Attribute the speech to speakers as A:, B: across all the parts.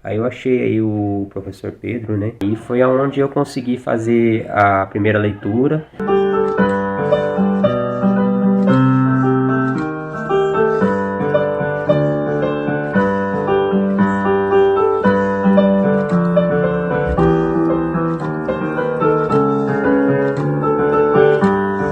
A: Aí eu achei aí o professor Pedro, né? E foi aonde eu consegui fazer a primeira leitura.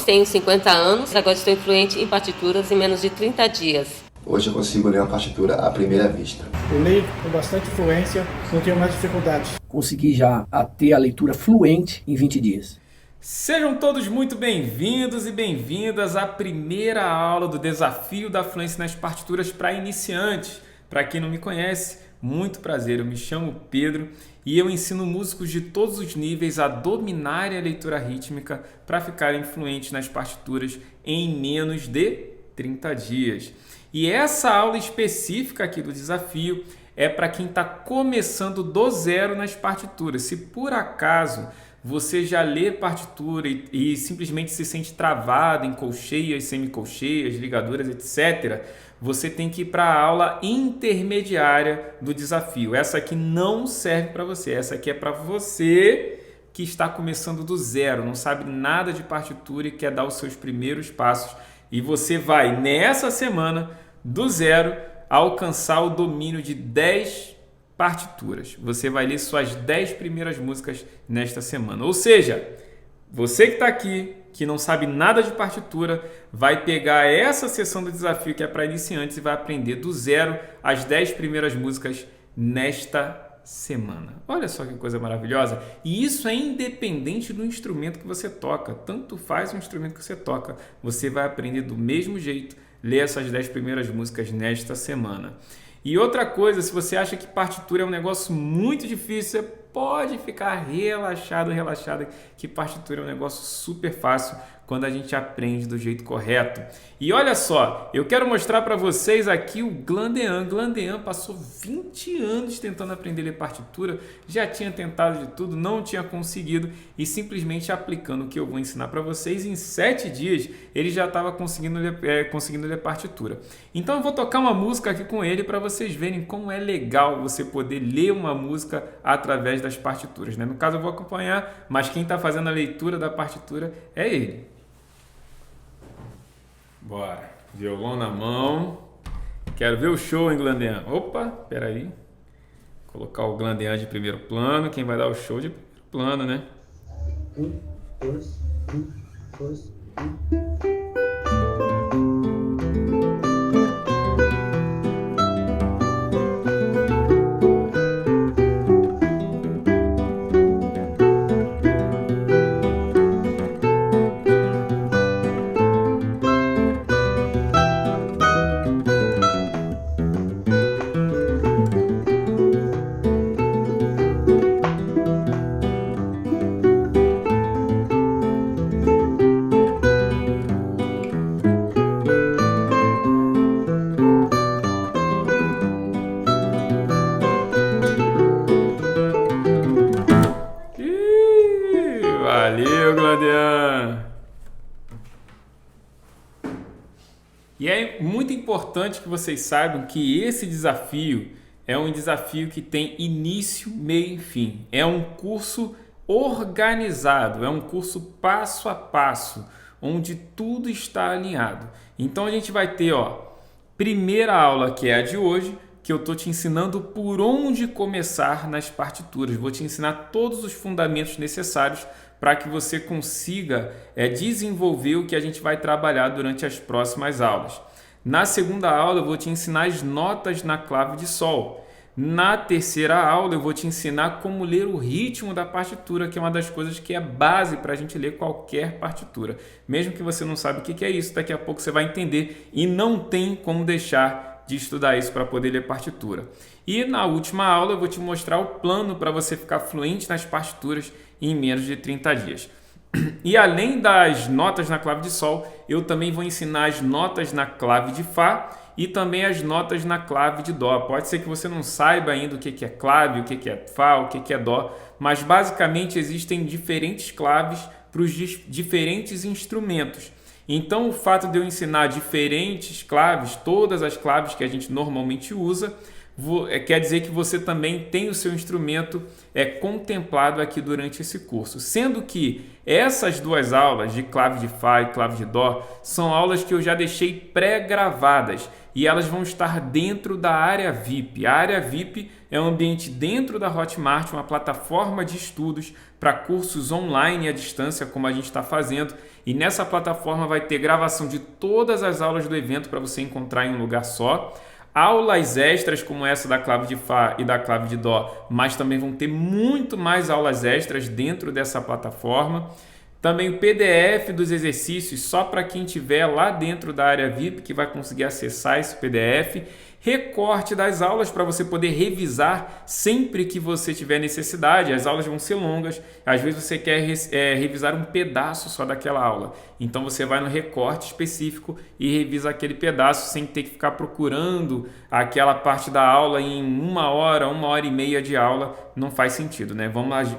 B: Tenho 50 anos, agora estou fluente em partituras em menos de 30 dias.
C: Hoje eu consigo ler uma partitura à primeira vista.
D: Eu leio com bastante fluência, não tenho mais dificuldades.
E: Consegui já ter a leitura fluente em 20 dias.
F: Sejam todos muito bem-vindos e bem-vindas à primeira aula do Desafio da Fluência nas Partituras para Iniciantes. Para quem não me conhece, muito prazer, eu me chamo Pedro e eu ensino músicos de todos os níveis a dominarem a leitura rítmica para ficarem fluentes nas partituras em menos de 30 dias. E essa aula específica aqui do desafio é para quem está começando do zero nas partituras. Se por acaso você já lê partitura e simplesmente se sente travado em colcheias, semicolcheias, ligaduras, etc., você tem que ir para a aula intermediária do desafio. Essa aqui não serve para você, essa aqui é para você que está começando do zero, não sabe nada de partitura e quer dar os seus primeiros passos. E você vai, nessa semana, do zero, alcançar o domínio de 10 partituras. Você vai ler suas 10 primeiras músicas nesta semana. Ou seja, você que está aqui, que não sabe nada de partitura, vai pegar essa sessão do desafio que é para iniciantes e vai aprender do zero as 10 primeiras músicas nesta semana. Olha só que coisa maravilhosa. E isso é independente do instrumento que você toca. Tanto faz o instrumento que você toca. Você vai aprender do mesmo jeito, ler essas 10 primeiras músicas nesta semana. E outra coisa, se você acha que partitura é um negócio muito difícil, você pode ficar relaxada, que partitura é um negócio super fácil quando a gente aprende do jeito correto. E olha só, eu quero mostrar para vocês aqui o Glandean. Glandean passou 20 anos tentando aprender a ler partitura, já tinha tentado de tudo, não tinha conseguido e simplesmente aplicando o que eu vou ensinar para vocês, em 7 dias ele já estava conseguindo ler partitura. Então eu vou tocar uma música aqui com ele para vocês verem como é legal você poder ler uma música através das partituras, né? No caso eu vou acompanhar, mas quem está fazendo a leitura da partitura é ele. Bora, violão na mão. Quero ver o show, hein, Glandean? Opa, peraí. Colocar o Glandean de primeiro plano. Quem vai dar o show de primeiro plano, né?
G: 1, 2, 1, 2, 1.
F: Valeu, Glandean! E é muito importante que vocês saibam que esse desafio é um desafio que tem início, meio e fim. É um curso organizado, é um curso passo a passo, onde tudo está alinhado. Então a gente vai ter, primeira aula, que é a de hoje, que eu estou te ensinando por onde começar nas partituras. Vou te ensinar todos os fundamentos necessários para que você consiga desenvolver o que a gente vai trabalhar durante as próximas aulas. Na segunda aula eu vou te ensinar as notas na clave de sol. Na terceira aula eu vou te ensinar como ler o ritmo da partitura, que é uma das coisas que é base para a gente ler qualquer partitura. Mesmo que você não saiba o que é isso, daqui a pouco você vai entender e não tem como deixar de estudar isso para poder ler partitura. E na última aula eu vou te mostrar o plano para você ficar fluente nas partituras em menos de 30 dias. E além das notas na clave de sol, eu também vou ensinar as notas na clave de fá e também as notas na clave de dó. Pode ser que você não saiba ainda o que é clave, o que é fá, o que é dó, mas basicamente existem diferentes claves para os diferentes instrumentos. Então, o fato de eu ensinar diferentes claves, todas as claves que a gente normalmente usa, quer dizer que você também tem o seu instrumento contemplado aqui durante esse curso. Sendo que essas duas aulas de clave de Fá e clave de Dó são aulas que eu já deixei pré-gravadas e elas vão estar dentro da área VIP. A área VIP é um ambiente dentro da Hotmart, uma plataforma de estudos para cursos online e à distância, como a gente está fazendo. E nessa plataforma vai ter gravação de todas as aulas do evento para você encontrar em um lugar só. Aulas extras como essa da clave de Fá e da clave de Dó, mas também vão ter muito mais aulas extras dentro dessa plataforma. Também o PDF dos exercícios só para quem estiver lá dentro da área VIP que vai conseguir acessar esse PDF. Recorte das aulas para você poder revisar sempre que você tiver necessidade. As aulas vão ser longas, às vezes você quer revisar um pedaço só daquela aula. Então você vai no recorte específico e revisa aquele pedaço sem ter que ficar procurando aquela parte da aula em 1 hora, 1 hora e meia de aula. Não faz sentido, né?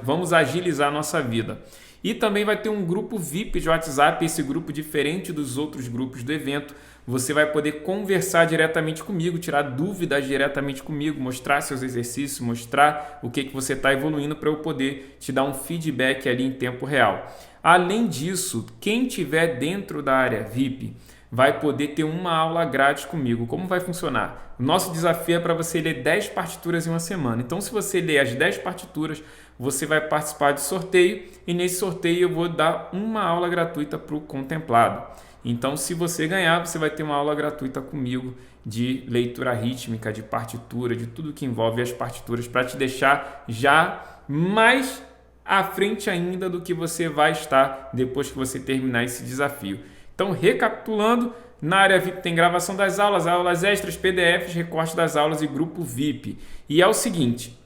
F: Vamos agilizar a nossa vida. E também vai ter um grupo VIP de WhatsApp, esse grupo diferente dos outros grupos do evento. Você vai poder conversar diretamente comigo, tirar dúvidas diretamente comigo, mostrar seus exercícios, mostrar o que você está evoluindo para eu poder te dar um feedback ali em tempo real. Além disso, quem estiver dentro da área VIP vai poder ter uma aula grátis comigo. Como vai funcionar? O nosso desafio é para você ler 10 partituras em uma semana. Então, se você ler as 10 partituras, você vai participar de sorteio e nesse sorteio eu vou dar uma aula gratuita para o contemplado. Então, se você ganhar, você vai ter uma aula gratuita comigo de leitura rítmica, de partitura, de tudo que envolve as partituras para te deixar já mais à frente ainda do que você vai estar depois que você terminar esse desafio. Então, recapitulando, na área VIP tem gravação das aulas, aulas extras, PDFs, recorte das aulas e grupo VIP. E é o seguinte,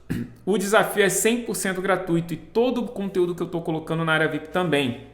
F: o desafio é 100% gratuito e todo o conteúdo que eu estou colocando na área VIP também.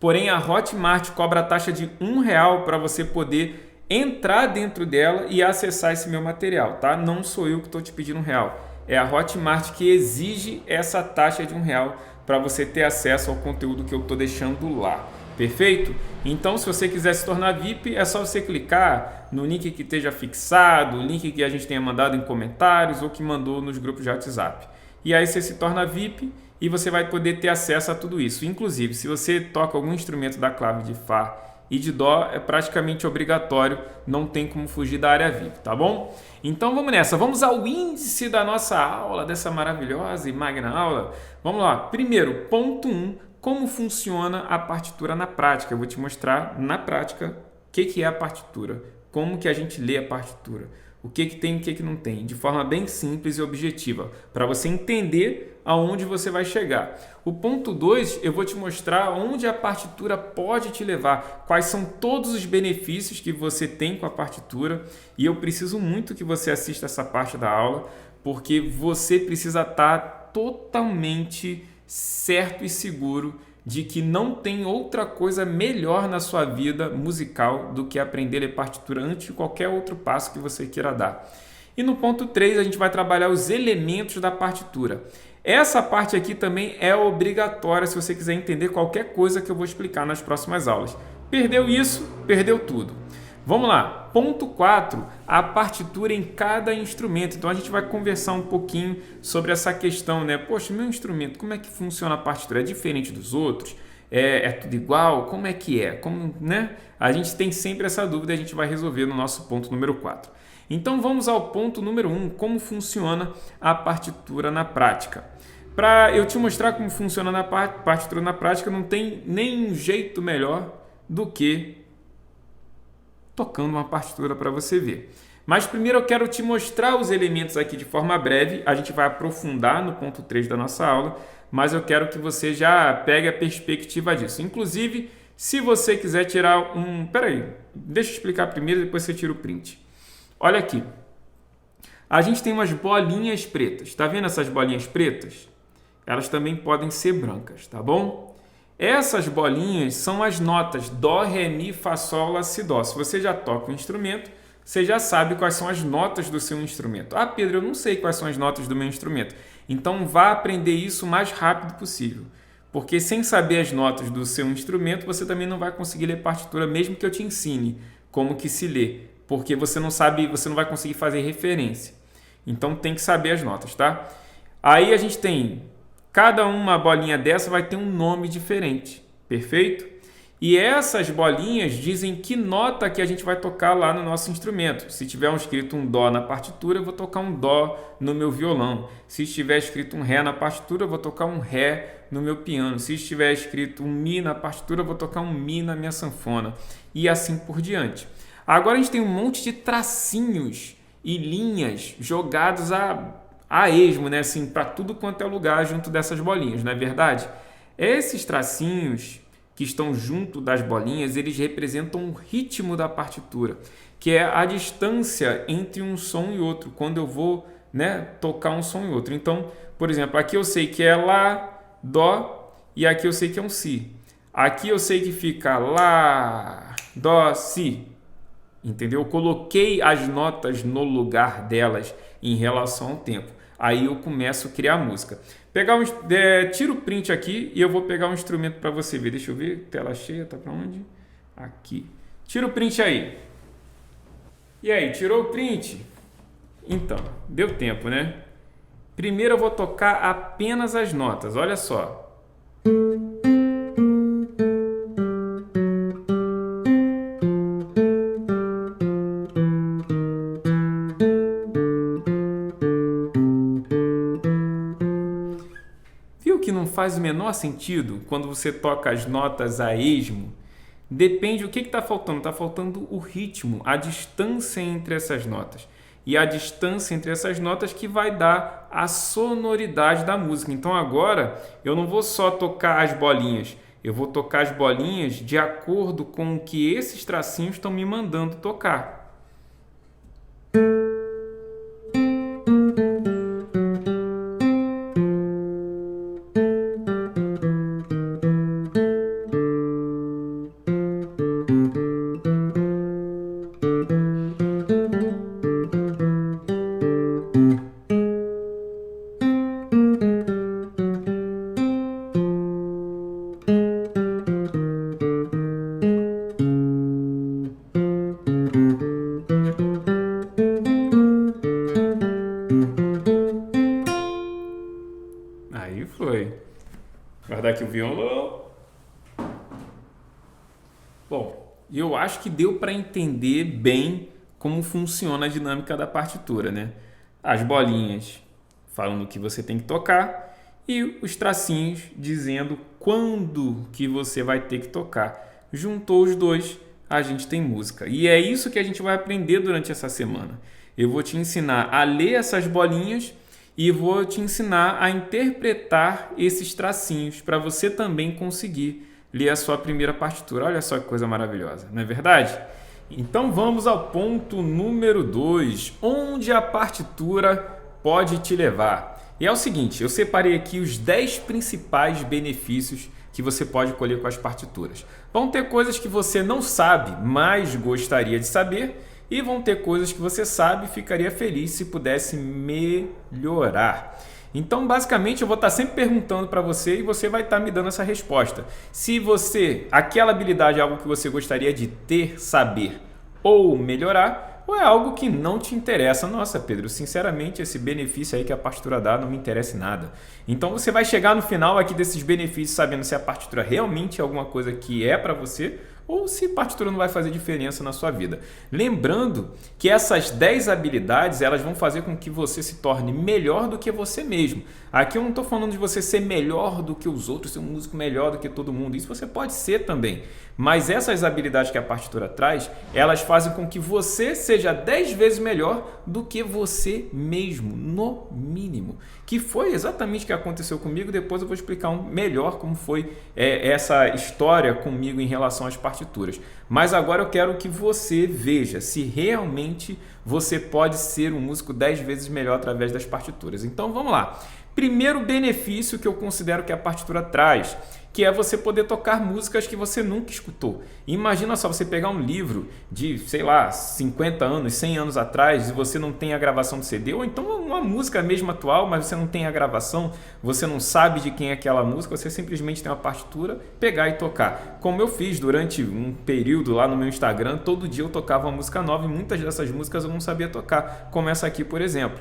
F: Porém, a Hotmart cobra a taxa de R$1 para você poder entrar dentro dela e acessar esse meu material, tá? Não sou eu que estou te pedindo R$1. É a Hotmart que exige essa taxa de R$1 para você ter acesso ao conteúdo que eu estou deixando lá. Perfeito? Então, se você quiser se tornar VIP, é só você clicar no link que esteja fixado, o link que a gente tenha mandado em comentários ou que mandou nos grupos de WhatsApp. E aí você se torna VIP e você vai poder ter acesso a tudo isso. Inclusive, se você toca algum instrumento da clave de Fá e de Dó, é praticamente obrigatório, não tem como fugir da área VIP, tá bom? Então vamos nessa, vamos ao índice da nossa aula, dessa maravilhosa e magna aula. Vamos lá, primeiro, ponto 1, como funciona a partitura na prática. Eu vou te mostrar na prática o que é a partitura, como que a gente lê a partitura, o que tem e o que não tem, de forma bem simples e objetiva, para você entender aonde você vai chegar. O ponto 2, eu vou te mostrar onde a partitura pode te levar, quais são todos os benefícios que você tem com a partitura, e eu preciso muito que você assista essa parte da aula, porque você precisa estar totalmente certo e seguro de que não tem outra coisa melhor na sua vida musical do que aprender a ler partitura antes de qualquer outro passo que você queira dar. E no ponto 3 a gente vai trabalhar os elementos da partitura. Essa parte aqui também é obrigatória se você quiser entender qualquer coisa que eu vou explicar nas próximas aulas. Perdeu isso, perdeu tudo. Vamos lá, ponto 4, a partitura em cada instrumento. Então a gente vai conversar um pouquinho sobre essa questão, né? Poxa, meu instrumento, como é que funciona a partitura? É diferente dos outros? É tudo igual? Como é que é? Como, né? A gente tem sempre essa dúvida e a gente vai resolver no nosso ponto número 4. Então vamos ao ponto número 1, como funciona a partitura na prática. Para eu te mostrar como funciona a partitura na prática, não tem nenhum jeito melhor do que tocando uma partitura para você ver. Mas primeiro eu quero te mostrar os elementos aqui de forma breve, a gente vai aprofundar no ponto 3 da nossa aula, mas eu quero que você já pegue a perspectiva disso. Inclusive, se você quiser tirar um... Peraí, deixa eu explicar primeiro, depois você tira o print. Olha aqui, a gente tem umas bolinhas pretas, tá vendo essas bolinhas pretas? Elas também podem ser brancas, tá bom? Essas bolinhas são as notas Dó, Ré, Mi, Fá, Sol, Lá, Si, Dó. Se você já toca um instrumento, você já sabe quais são as notas do seu instrumento. Ah, Pedro, eu não sei quais são as notas do meu instrumento. Então, vá aprender isso o mais rápido possível. Porque sem saber as notas do seu instrumento, você também não vai conseguir ler partitura, mesmo que eu te ensine como que se lê. Porque você não sabe, você não vai conseguir fazer referência. Então tem que saber as notas, tá? Aí a gente tem, cada uma bolinha dessa vai ter um nome diferente, perfeito? E essas bolinhas dizem que nota que a gente vai tocar lá no nosso instrumento. Se tiver escrito um Dó na partitura, eu vou tocar um Dó no meu violão. Se estiver escrito um Ré na partitura, eu vou tocar um Ré no meu piano. Se estiver escrito um Mi na partitura, eu vou tocar um Mi na minha sanfona. E assim por diante. Agora a gente tem um monte de tracinhos e linhas jogados a esmo, né? Assim, para tudo quanto é lugar junto dessas bolinhas, não é verdade? Esses tracinhos que estão junto das bolinhas, eles representam o ritmo da partitura, que é a distância entre um som e outro, quando eu vou, né, tocar um som e outro. Então, por exemplo, aqui eu sei que é Lá, Dó, e aqui eu sei que é um Si. Aqui eu sei que fica Lá, Dó, Si. Entendeu? Eu coloquei as notas no lugar delas em relação ao tempo. Aí eu começo a criar a música. Tira o print aqui e eu vou pegar um instrumento para você ver. Deixa eu ver, tela cheia, tá para onde? Aqui. Tira o print aí. E aí, tirou o print? Então, deu tempo, né? Primeiro eu vou tocar apenas as notas, olha só. Faz o menor sentido quando você toca as notas a esmo. Depende o que está faltando. Está faltando o ritmo, a distância entre essas notas. E a distância entre essas notas que vai dar a sonoridade da música. Então agora eu não vou só tocar as bolinhas. Eu vou tocar as bolinhas de acordo com o que esses tracinhos estão me mandando tocar. Aí foi. Guardar aqui o violão. Bom, eu acho que deu para entender bem como funciona a dinâmica da partitura, né? As bolinhas falando o que você tem que tocar e os tracinhos dizendo quando que você vai ter que tocar. Juntou os dois, a gente tem música. E é isso que a gente vai aprender durante essa semana. Eu vou te ensinar a ler essas bolinhas e vou te ensinar a interpretar esses tracinhos para você também conseguir ler a sua primeira partitura. Olha só que coisa maravilhosa, não é verdade? Então vamos ao ponto número 2, onde a partitura pode te levar. E é o seguinte, eu separei aqui os 10 principais benefícios que você pode colher com as partituras. Vão ter coisas que você não sabe, mas gostaria de saber, e vão ter coisas que você sabe e ficaria feliz se pudesse melhorar. Então, basicamente, eu vou estar sempre perguntando para você e você vai estar me dando essa resposta. Se aquela habilidade é algo que você gostaria de ter, saber ou melhorar, ou é algo que não te interessa. Nossa, Pedro, sinceramente, esse benefício aí que a partitura dá não me interessa em nada. Então, você vai chegar no final aqui desses benefícios sabendo se a partitura realmente é alguma coisa que é para você ou se a partitura não vai fazer diferença na sua vida. Lembrando que essas 10 habilidades, elas vão fazer com que você se torne melhor do que você mesmo. Aqui eu não estou falando de você ser melhor do que os outros, ser um músico melhor do que todo mundo. Isso você pode ser também. Mas essas habilidades que a partitura traz, elas fazem com que você seja 10 vezes melhor do que você mesmo, no mínimo. Que foi exatamente o que aconteceu comigo. Depois eu vou explicar melhor como foi essa história comigo em relação às partituras. Mas agora eu quero que você veja se realmente você pode ser um músico 10 vezes melhor através das partituras. Então vamos lá. Primeiro benefício que eu considero que a partitura traz, que é você poder tocar músicas que você nunca escutou. Imagina só você pegar um livro de, sei lá, 50 anos, 100 anos atrás e você não tem a gravação do CD, ou então uma música mesmo atual, mas você não tem a gravação, você não sabe de quem é aquela música, você simplesmente tem uma partitura, pegar e tocar. Como eu fiz durante um período lá no meu Instagram, todo dia eu tocava uma música nova e muitas dessas músicas eu não sabia tocar, como essa aqui, por exemplo.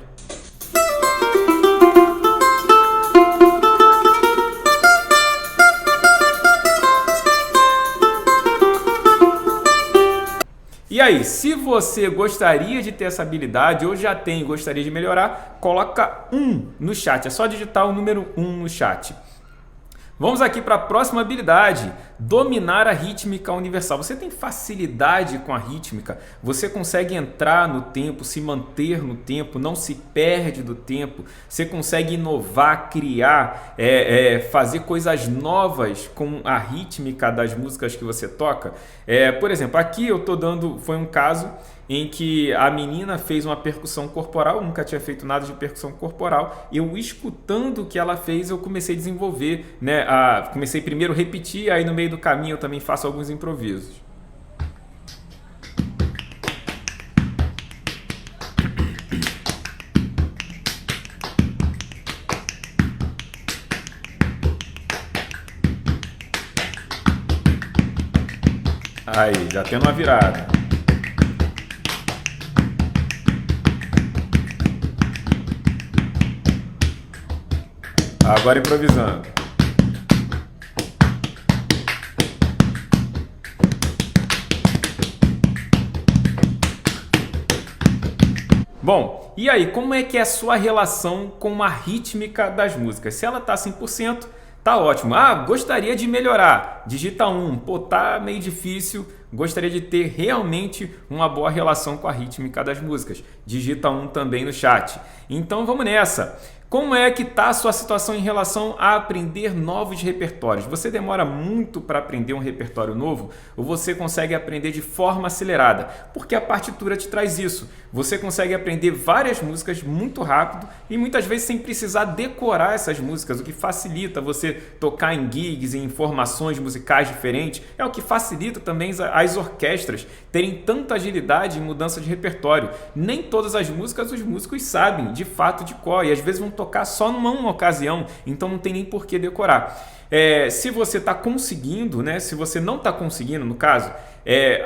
F: E aí, se você gostaria de ter essa habilidade ou já tem e gostaria de melhorar, coloca 1 no chat. É só digitar o número 1 no chat. Vamos aqui para a próxima habilidade, dominar a rítmica universal. Você tem facilidade com a rítmica, você consegue entrar no tempo, se manter no tempo, não se perde do tempo, você consegue inovar, criar, fazer coisas novas com a rítmica das músicas que você toca. Por exemplo, aqui eu estou dando, foi um caso em que a menina fez uma percussão corporal, nunca tinha feito nada de percussão corporal, eu escutando o que ela fez, eu comecei a desenvolver, né? Comecei primeiro a repetir, aí no meio do caminho eu também faço alguns improvisos. Aí, já tendo uma virada. Agora improvisando. Bom, e aí, como é que é a sua relação com a rítmica das músicas? Se ela tá 100%, tá ótimo. Gostaria de melhorar. Digita 1. Pô, tá meio difícil. Gostaria de ter realmente uma boa relação com a rítmica das músicas. Digita 1 também no chat. Então vamos nessa. Como é que está a sua situação em relação a aprender novos repertórios? Você demora muito para aprender um repertório novo ou você consegue aprender de forma acelerada? Porque a partitura te traz isso. Você consegue aprender várias músicas muito rápido e muitas vezes sem precisar decorar essas músicas, o que facilita você tocar em gigs, em formações musicais diferentes. É o que facilita também as orquestras terem tanta agilidade em mudança de repertório. Nem todas as músicas os músicos sabem de fato de cor e às vezes vão tocar só numa ocasião, então não tem nem por que decorar. Se você está conseguindo, né? Se você não está conseguindo, no caso,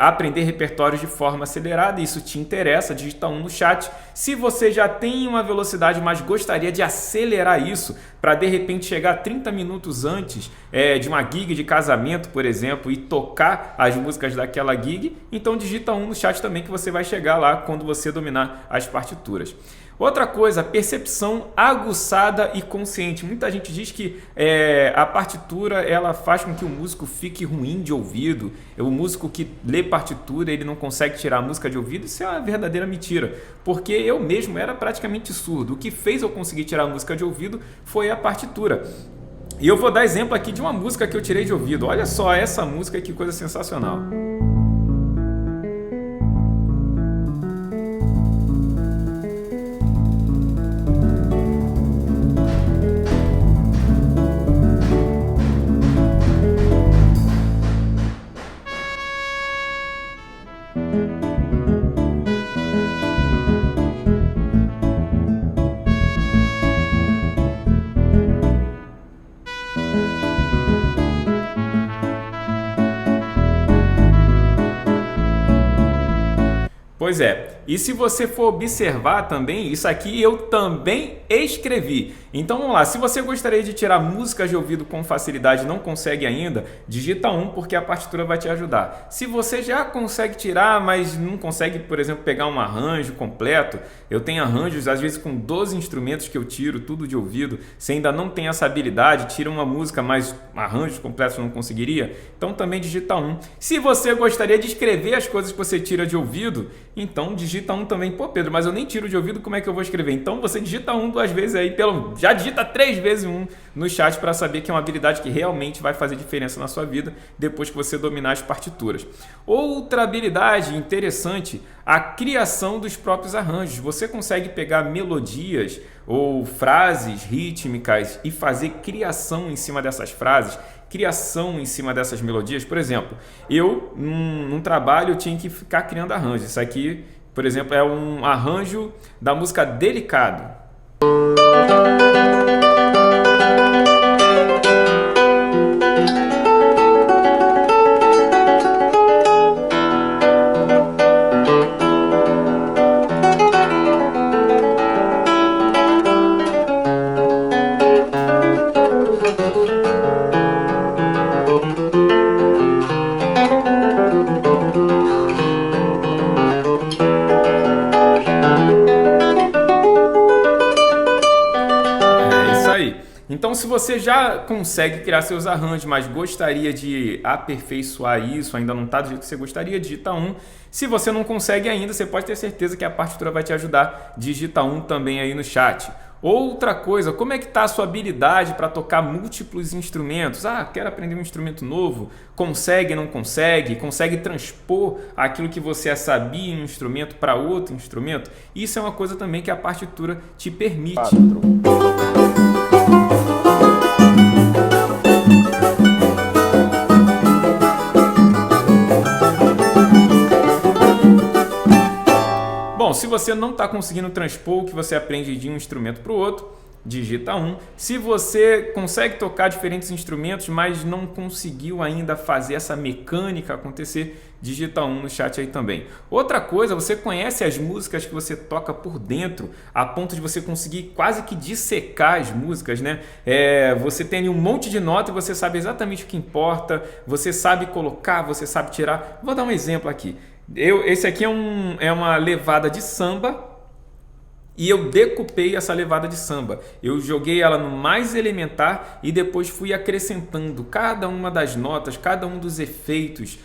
F: aprender repertórios de forma acelerada, isso te interessa, digita 1 no chat. Se você já tem uma velocidade, mas gostaria de acelerar isso para de repente chegar 30 minutos antes de uma gig de casamento, por exemplo, e tocar as músicas daquela gig, então digita 1 no chat também que você vai chegar lá quando você dominar as partituras. Outra coisa, percepção aguçada e consciente. Muita gente diz que a partitura ela faz com que o músico fique ruim de ouvido. O músico que lê partitura, ele não consegue tirar a música de ouvido. Isso é uma verdadeira mentira, porque eu mesmo era praticamente surdo. O que fez eu conseguir tirar a música de ouvido foi a partitura. E eu vou dar exemplo aqui de uma música que eu tirei de ouvido. Olha só essa música, que coisa sensacional. Pois é, e se você for observar também, isso aqui eu também escrevi. Então vamos lá, se você gostaria de tirar músicas de ouvido com facilidade e não consegue ainda, digita 1 porque a partitura vai te ajudar. Se você já consegue tirar, mas não consegue, por exemplo, pegar um arranjo completo, eu tenho arranjos às vezes com 12 instrumentos que eu tiro, tudo de ouvido, se ainda não tem essa habilidade, tira uma música, mas arranjos completos não conseguiria, então também digita 1. Se você gostaria de escrever as coisas que você tira de ouvido, então digita digita 1 também. Pô, Pedro, mas eu nem tiro de ouvido, como é que eu vou escrever? Então você digita 1 2 vezes aí, já digita 3 vezes 1 no chat para saber que é uma habilidade que realmente vai fazer diferença na sua vida depois que você dominar as partituras. Outra habilidade interessante, a criação dos próprios arranjos. Você consegue pegar melodias ou frases rítmicas e fazer criação em cima dessas frases, criação em cima dessas melodias. Por exemplo, eu, num trabalho, eu tinha que ficar criando arranjos. Isso aqui, por exemplo, é um arranjo da música Delicado. Então, se você já consegue criar seus arranjos, mas gostaria de aperfeiçoar isso, ainda não está do jeito que você gostaria, digita 1. Se você não consegue ainda, você pode ter certeza que a partitura vai te ajudar. Digita 1 também aí no chat. Outra coisa, como é que está a sua habilidade para tocar múltiplos instrumentos? Quero aprender um instrumento novo. Consegue, não consegue? Consegue transpor aquilo que você sabia em um instrumento para outro instrumento? Isso é uma coisa também que a partitura te permite. Bom, se você não está conseguindo transpor o que você aprende de um instrumento para o outro, digita 1. Se você consegue tocar diferentes instrumentos, mas não conseguiu ainda fazer essa mecânica acontecer, digita 1 no chat aí também. Outra coisa, você conhece as músicas que você toca por dentro, a ponto de você conseguir quase que dissecar as músicas, né? Você tem ali um monte de nota e você sabe exatamente o que importa, você sabe colocar, você sabe tirar. Vou dar um exemplo aqui. Esse aqui é uma levada de samba e eu decupei essa levada de samba. Eu joguei ela no mais elementar e depois fui acrescentando cada uma das notas, cada um dos efeitos.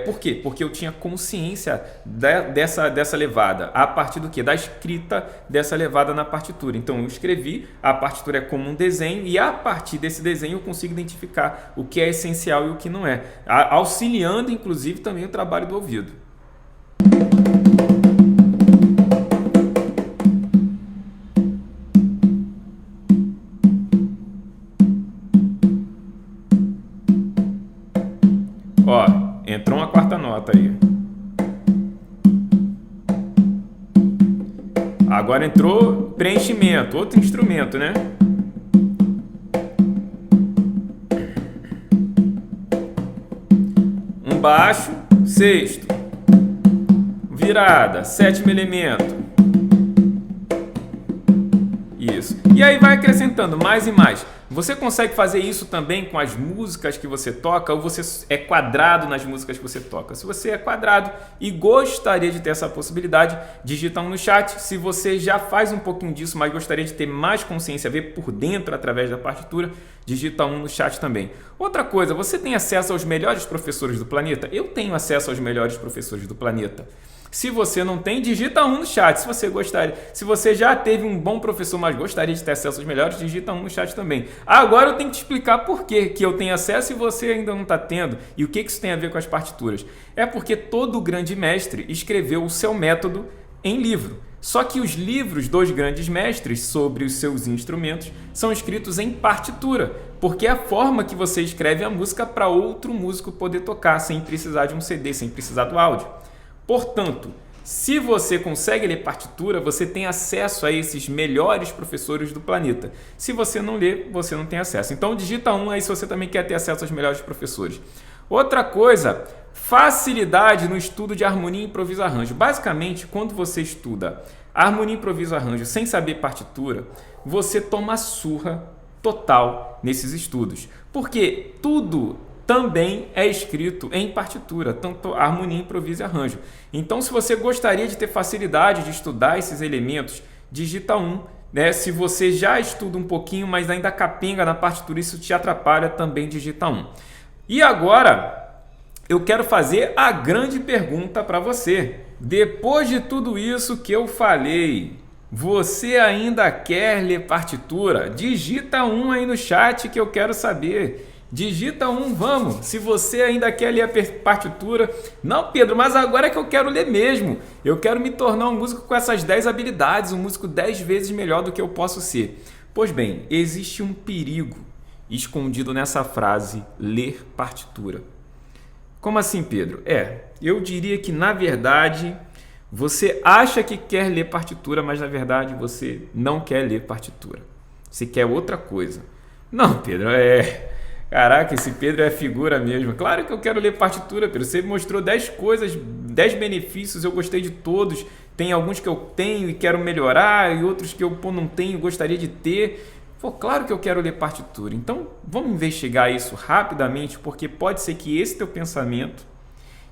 F: Por quê? Porque eu tinha consciência dessa levada. A partir do quê? Da escrita dessa levada na partitura. Então eu escrevi, a partitura é como um desenho e a partir desse desenho eu consigo identificar o que é essencial e o que não é. Auxiliando inclusive também o trabalho do ouvido. Entrou uma quarta nota aí. Agora entrou preenchimento, outro instrumento, né? Um baixo, sexto. Virada, sétimo elemento. Isso. E aí vai acrescentando mais e mais. Você consegue fazer isso também com as músicas que você toca ou você é quadrado nas músicas que você toca? Se você é quadrado e gostaria de ter essa possibilidade, digita 1 no chat. Se você já faz um pouquinho disso, mas gostaria de ter mais consciência, ver por dentro através da partitura, digita 1 no chat também. Outra coisa, você tem acesso aos melhores professores do planeta? Eu tenho acesso aos melhores professores do planeta. Se você não tem, digita 1 no chat. Se você gostaria, se você já teve um bom professor, mas gostaria de ter acesso aos melhores, digita 1 no chat também. Agora eu tenho que te explicar por que eu tenho acesso e você ainda não está tendo. E o que isso tem a ver com as partituras? É porque todo grande mestre escreveu o seu método em livro. Só que os livros dos grandes mestres sobre os seus instrumentos são escritos em partitura, porque é a forma que você escreve a música para outro músico poder tocar, sem precisar de um CD, sem precisar do áudio. Portanto, se você consegue ler partitura, você tem acesso a esses melhores professores do planeta. Se você não lê, você não tem acesso. Então digita 1 aí se você também quer ter acesso aos melhores professores. Outra coisa, facilidade no estudo de harmonia, improviso, arranjo. Basicamente, quando você estuda harmonia, improviso, arranjo sem saber partitura, você toma surra total nesses estudos. Porque tudo também é escrito em partitura, tanto harmonia, improviso e arranjo. Então, se você gostaria de ter facilidade de estudar esses elementos, digita 1. Né? Se você já estuda um pouquinho, mas ainda capenga na partitura, isso te atrapalha, também digita 1. E agora, eu quero fazer a grande pergunta para você. Depois de tudo isso que eu falei, você ainda quer ler partitura? Digita um aí no chat que eu quero saber. Digita um, vamos. Se você ainda quer ler a partitura. Não, Pedro, mas agora é que eu quero ler mesmo. Eu quero me tornar um músico com essas 10 habilidades, um músico 10 vezes melhor do que eu posso ser. Pois bem, existe um perigo escondido nessa frase, ler partitura. Como assim, Pedro? Eu diria que, na verdade, você acha que quer ler partitura, mas, na verdade, você não quer ler partitura. Você quer outra coisa. Não, Pedro, Caraca, esse Pedro é figura mesmo. Claro que eu quero ler partitura, Pedro. Você mostrou 10 coisas, 10 benefícios, eu gostei de todos. Tem alguns que eu tenho e quero melhorar, e outros que eu não tenho e gostaria de ter. Claro que eu quero ler partitura. Então, vamos investigar isso rapidamente, porque pode ser que esse teu pensamento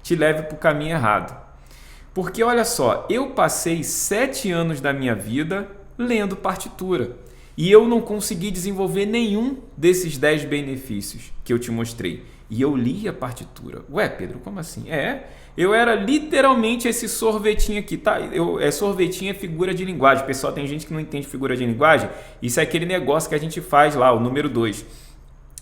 F: te leve para o caminho errado. Porque, olha só, eu passei 7 anos da minha vida lendo partitura. E eu não consegui desenvolver nenhum desses 10 benefícios que eu te mostrei. E eu li a partitura. Ué, Pedro, como assim? Eu era literalmente esse sorvetinho aqui, tá? Sorvetinho é figura de linguagem. Pessoal, tem gente que não entende figura de linguagem. Isso é aquele negócio que a gente faz lá, o número 2.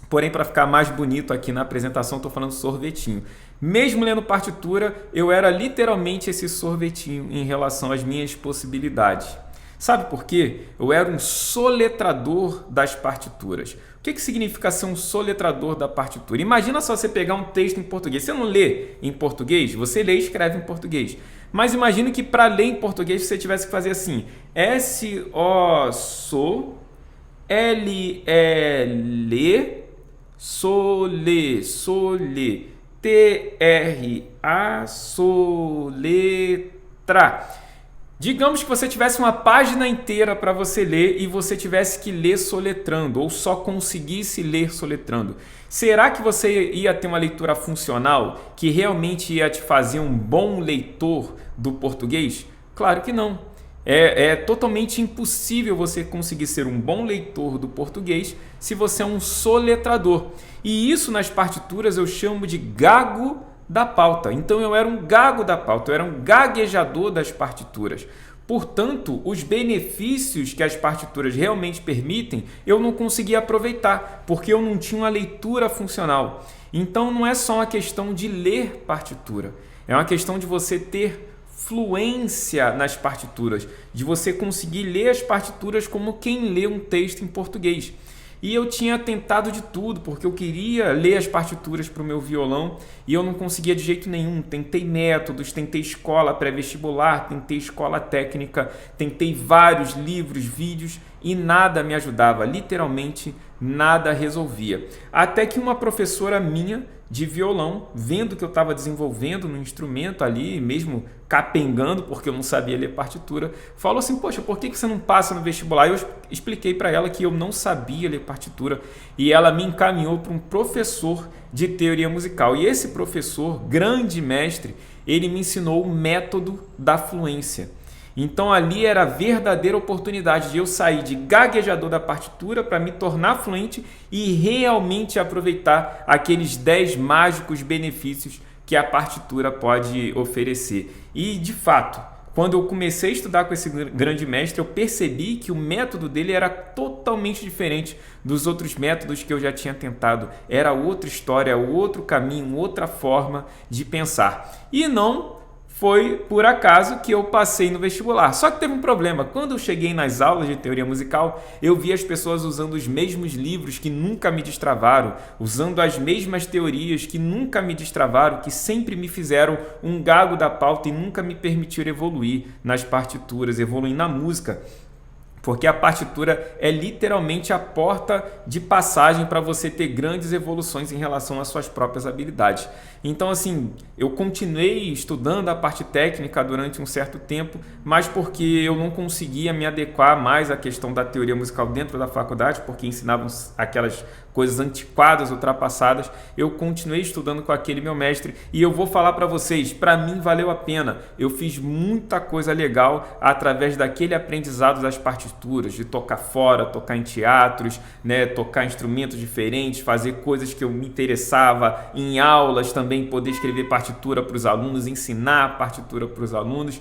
F: Porém, para ficar mais bonito aqui na apresentação, estou falando sorvetinho. Mesmo lendo partitura, eu era literalmente esse sorvetinho em relação às minhas possibilidades. Sabe por quê? Eu era um soletrador das partituras. O que significa ser um soletrador da partitura? Imagina só você pegar um texto em português. Você não lê em português? Você lê e escreve em português. Mas imagina que para ler em português você tivesse que fazer assim. S-O-SO, L-E-L, sole, T-R-A, soletra. Digamos que você tivesse uma página inteira para você ler e você tivesse que ler soletrando ou só conseguisse ler soletrando. Será que você ia ter uma leitura funcional que realmente ia te fazer um bom leitor do português? Claro que não. É totalmente impossível você conseguir ser um bom leitor do português se você é um soletrador. E isso nas partituras eu chamo de gago da pauta. Então eu era um gago da pauta, eu era um gaguejador das partituras. Portanto, os benefícios que as partituras realmente permitem, eu não conseguia aproveitar, porque eu não tinha uma leitura funcional. Então não é só uma questão de ler partitura, é uma questão de você ter fluência nas partituras, de você conseguir ler as partituras como quem lê um texto em português. E eu tinha tentado de tudo, porque eu queria ler as partituras para o meu violão e eu não conseguia de jeito nenhum. Tentei métodos, tentei escola pré-vestibular, tentei escola técnica, tentei vários livros, vídeos e nada me ajudava, literalmente nada resolvia. Até que uma professora minha de violão, vendo que eu estava desenvolvendo no instrumento ali, mesmo capengando, porque eu não sabia ler partitura, falou assim, poxa, por que você não passa no vestibular? Eu expliquei para ela que eu não sabia ler partitura e ela me encaminhou para um professor de teoria musical. E esse professor, grande mestre, ele me ensinou o método da fluência. Então ali era a verdadeira oportunidade de eu sair de gaguejador da partitura para me tornar fluente e realmente aproveitar aqueles 10 mágicos benefícios que a partitura pode oferecer. E de fato, quando eu comecei a estudar com esse grande mestre, eu percebi que o método dele era totalmente diferente dos outros métodos que eu já tinha tentado. Era outra história, outro caminho, outra forma de pensar. E não foi por acaso que eu passei no vestibular. Só que teve um problema. Quando eu cheguei nas aulas de teoria musical, eu vi as pessoas usando os mesmos livros que nunca me destravaram, usando as mesmas teorias que nunca me destravaram, que sempre me fizeram um gago da pauta e nunca me permitiram evoluir nas partituras, evoluir na música. Porque a partitura é literalmente a porta de passagem para você ter grandes evoluções em relação às suas próprias habilidades. Então, assim, eu continuei estudando a parte técnica durante um certo tempo, mas porque eu não conseguia me adequar mais à questão da teoria musical dentro da faculdade, porque ensinavam aquelas coisas antiquadas, ultrapassadas, eu continuei estudando com aquele meu mestre e eu vou falar para vocês, para mim valeu a pena. Eu fiz muita coisa legal através daquele aprendizado das partituras, de tocar fora, tocar em teatros, né, tocar instrumentos diferentes, fazer coisas que eu me interessava, em aulas também poder escrever partitura para os alunos, ensinar partitura para os alunos.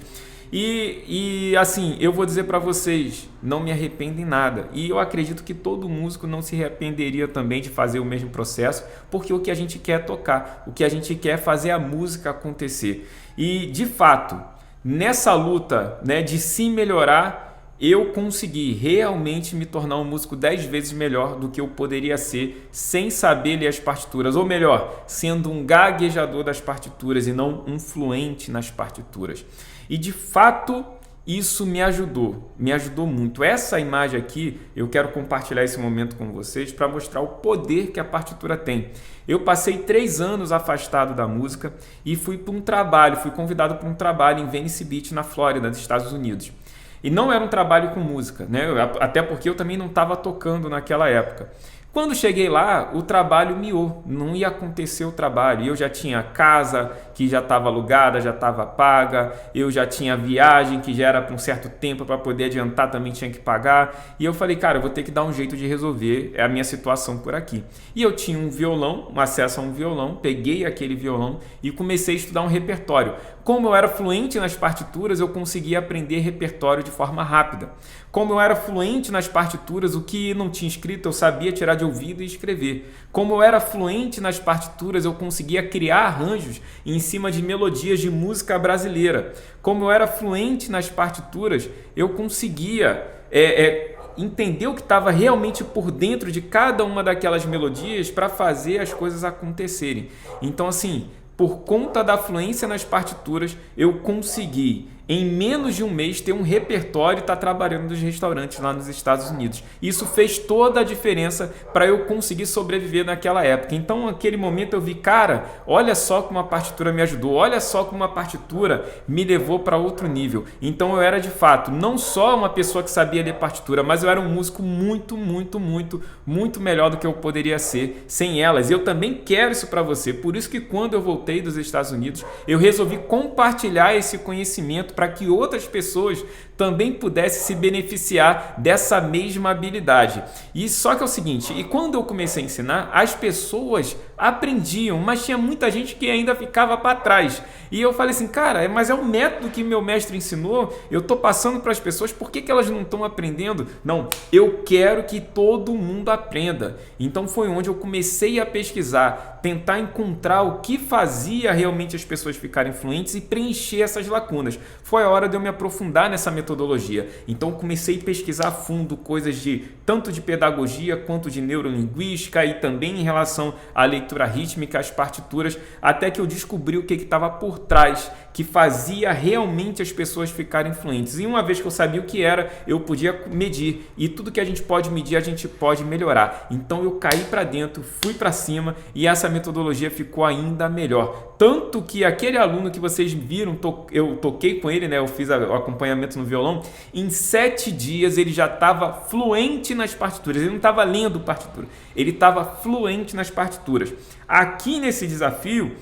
F: E assim, eu vou dizer para vocês, não me arrependo em nada. E eu acredito que todo músico não se arrependeria também de fazer o mesmo processo, porque o que a gente quer é tocar, o que a gente quer é fazer a música acontecer. E, de fato, nessa luta, né, de se melhorar, eu consegui realmente me tornar um músico 10 vezes melhor do que eu poderia ser sem saber ler as partituras, ou melhor, sendo um gaguejador das partituras e não um fluente nas partituras. E de fato isso me ajudou muito. Essa imagem aqui, eu quero compartilhar esse momento com vocês para mostrar o poder que a partitura tem. Eu passei 3 anos afastado da música e fui convidado para um trabalho em Venice Beach, na Flórida, nos Estados Unidos. E não era um trabalho com música, né? Até porque eu também não estava tocando naquela época. Quando cheguei lá, o trabalho miou, não ia acontecer o trabalho. Eu já tinha casa que já estava alugada, já estava paga, eu já tinha viagem que já era para um certo tempo para poder adiantar, também tinha que pagar. E eu falei, cara, eu vou ter que dar um jeito de resolver a minha situação por aqui. E eu tinha um violão, um acesso a um violão, peguei aquele violão e comecei a estudar um repertório. Como eu era fluente nas partituras, eu conseguia aprender repertório de forma rápida. Como eu era fluente nas partituras, o que não tinha escrito eu sabia tirar de ouvido e escrever. Como eu era fluente nas partituras, eu conseguia criar arranjos em cima de melodias de música brasileira. Como eu era fluente nas partituras, eu conseguia entender o que estava realmente por dentro de cada uma daquelas melodias para fazer as coisas acontecerem. Então, assim, por conta da fluência nas partituras, eu consegui, em menos de um mês, ter um repertório e estar trabalhando nos restaurantes lá nos Estados Unidos. Isso fez toda a diferença para eu conseguir sobreviver naquela época. Então, naquele momento eu vi, cara, olha só como a partitura me ajudou, olha só como a partitura me levou para outro nível. Então eu era, de fato, não só uma pessoa que sabia ler partitura, mas eu era um músico muito melhor do que eu poderia ser sem elas. E eu também quero isso para você. Por isso que quando eu voltei dos Estados Unidos, eu resolvi compartilhar esse conhecimento para que outras pessoas também pudessem se beneficiar dessa mesma habilidade. E só que é o seguinte, e quando eu comecei a ensinar, as pessoas aprendiam, mas tinha muita gente que ainda ficava para trás. E eu falei assim, cara, mas é o método que meu mestre ensinou, eu estou passando para as pessoas, por que elas não estão aprendendo? Não, eu quero que todo mundo aprenda. Então foi onde eu comecei a pesquisar, tentar encontrar o que fazia realmente as pessoas ficarem fluentes e preencher essas lacunas. Foi a hora de eu me aprofundar nessa metodologia. Então comecei a pesquisar a fundo coisas tanto de pedagogia quanto de neurolinguística e também em relação à leitura rítmica, às partituras, até que eu descobri o que estava por trás, que fazia realmente as pessoas ficarem fluentes. E uma vez que eu sabia o que era, eu podia medir. E tudo que a gente pode medir, a gente pode melhorar. Então eu caí para dentro, fui para cima e essa metodologia ficou ainda melhor. Tanto que aquele aluno que vocês viram, eu toquei com ele, né? Eu fiz o acompanhamento no violão. Em 7 dias ele já estava fluente nas partituras. Ele não estava lendo partitura, ele estava fluente nas partituras. Aqui nesse desafio,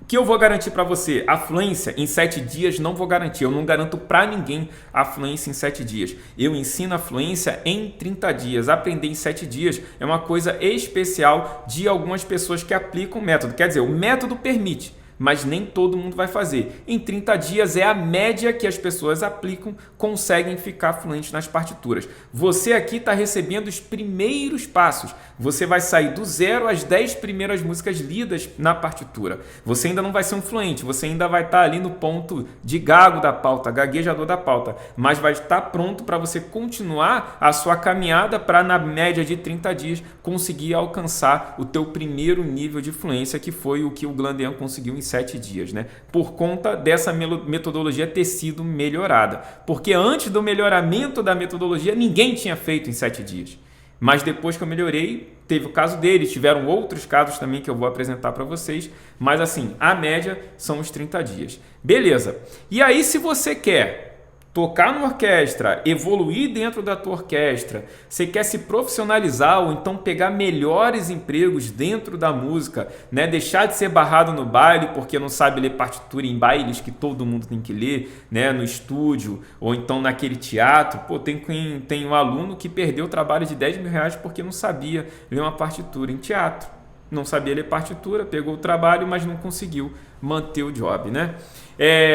F: que eu vou garantir para você, a fluência em 7 dias não vou garantir, eu não garanto para ninguém a fluência em 7 dias. Eu ensino a fluência em 30 dias. Aprender em 7 dias é uma coisa especial de algumas pessoas que aplicam o método. Quer dizer, o método permite, mas nem todo mundo vai fazer. Em 30 dias é a média que as pessoas aplicam, conseguem ficar fluentes nas partituras. Você aqui está recebendo os primeiros passos. Você vai sair do 0 às 10 primeiras músicas lidas na partitura. Você ainda não vai ser um fluente, você ainda vai estar ali no ponto de gago da pauta, gaguejador da pauta, mas vai estar pronto para você continuar a sua caminhada para, na média de 30 dias, conseguir alcançar o teu primeiro nível de fluência, que foi o que o Glandean conseguiu em 7 dias, né? Por conta dessa metodologia ter sido melhorada. Porque antes do melhoramento da metodologia, ninguém tinha feito em 7 dias. Mas depois que eu melhorei, teve o caso dele, tiveram outros casos também que eu vou apresentar para vocês, mas assim, a média são os 30 dias. Beleza. E aí, se você quer tocar numa orquestra, evoluir dentro da tua orquestra, você quer se profissionalizar ou então pegar melhores empregos dentro da música, né? Deixar de ser barrado no baile porque não sabe ler partitura em bailes que todo mundo tem que ler, né? No estúdio ou então naquele teatro. Pô, tem um aluno que perdeu o trabalho de R$10.000 porque não sabia ler uma partitura em teatro. Não sabia ler partitura, pegou o trabalho, mas não conseguiu manter o job, né?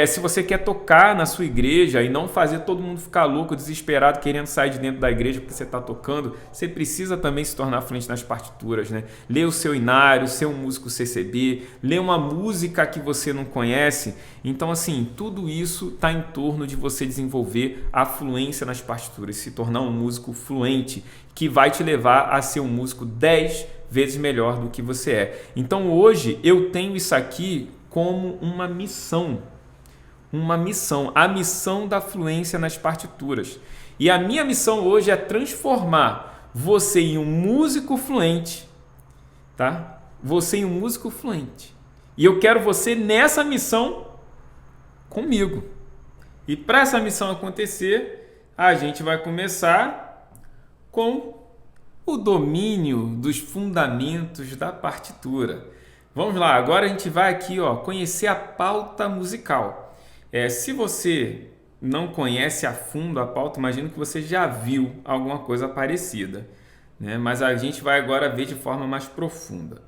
F: Se você quer tocar na sua igreja e não fazer todo mundo ficar louco, desesperado, querendo sair de dentro da igreja porque você está tocando, você precisa também se tornar fluente nas partituras, né? Ler o seu inário, ser um músico CCB, ler uma música que você não conhece. Então, assim, tudo isso está em torno de você desenvolver a fluência nas partituras, se tornar um músico fluente, que vai te levar a ser um músico 10 vezes melhor do que você é. Então, hoje, eu tenho isso aqui como uma missão, a missão da fluência nas partituras. E a minha missão hoje é transformar você em um músico fluente, tá? Você em um músico fluente. E eu quero você nessa missão comigo. E para essa missão acontecer, a gente vai começar com o domínio dos fundamentos da partitura. Vamos lá, agora a gente vai aqui, conhecer a pauta musical. Se você não conhece a fundo a pauta, imagino que você já viu alguma coisa parecida, né? Mas a gente vai agora ver de forma mais profunda.